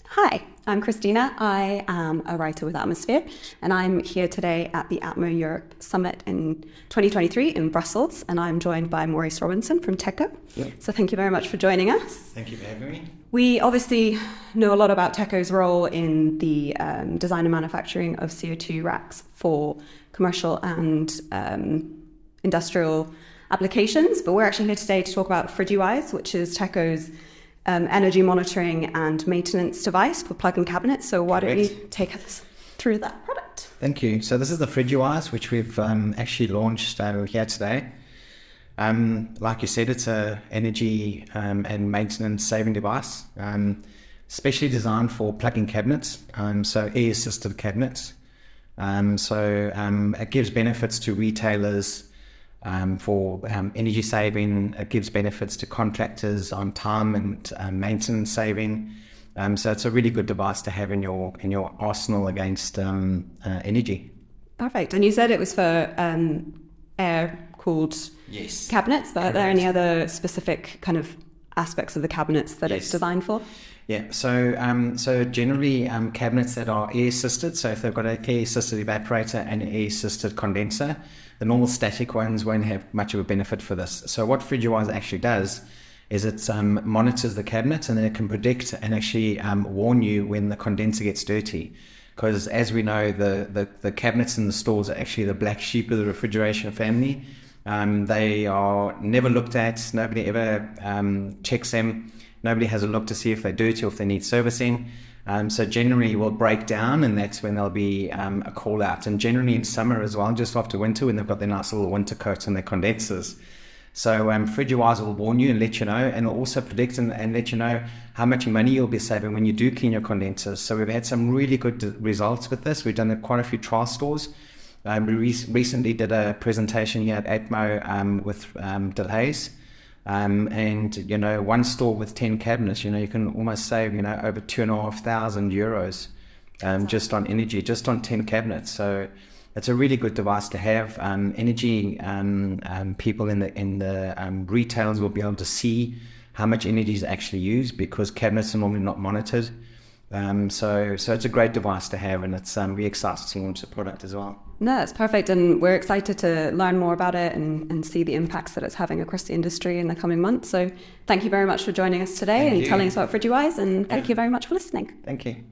Hi, I'm Christina. I am a writer with Atmosphere, and I'm here today at the ATMO Europe Summit in 2023 in Brussels, and I'm joined by Maurice Robinson from TEKO. Yep. So thank you very much for joining us. Thank you for having me. We obviously know a lot about TEKO's role in the design and manufacturing of CO2 racks for commercial and industrial applications, but we're actually here today to talk about FridgiWise, which is TEKO's energy monitoring and maintenance device for plug-in cabinets. So why don't you take us through that product? Thank you. So this is the FridgiWise, which we've actually launched here today. Like you said, it's a energy and maintenance saving device, specially designed for plug-in cabinets, so air-assisted cabinets. It gives benefits to retailers for energy saving. It gives benefits to contractors on time and maintenance saving. So it's a really good device to have in your arsenal against energy. Perfect. And you said it was for air-cooled cabinets, but are there any other specific kind of aspects of the cabinets that it's designed for? Yeah, so generally cabinets that are air-assisted, so if they've got an air-assisted evaporator and an air-assisted condenser, the normal static ones won't have much of a benefit for this. So what FridgiWise actually does is it monitors the cabinet, and then it can predict and actually warn you when the condenser gets dirty. Because as we know, the cabinets in the stores are actually the black sheep of the refrigeration family. They are never looked at. Nobody ever checks them. Nobody has a look to see if they're dirty or if they need servicing. So generally will break down, and that's when there'll be a call out. And generally in summer as well, just after winter, when they've got their nice little winter coats and their condensers. So FridgiWise will warn you and let you know, and it'll also predict and let you know how much money you'll be saving when you do clean your condensers. So we've had some really good results with this. We've done quite a few trial stores. We recently did a presentation here at ATMO with Delays. And one store with 10 cabinets, you can almost save over €2,500 just on energy, just on 10 cabinets. So it's a really good device to have. Energy people in the retailers will be able to see how much energy is actually used, because cabinets are normally not monitored. So it's a great device to have, and it's really exciting to launch the product as well. No, it's perfect, and we're excited to learn more about it and see the impacts that it's having across the industry in the coming months. So thank you very much for joining us today and telling us about FridgiWise, and thank you very much for listening. Thank you.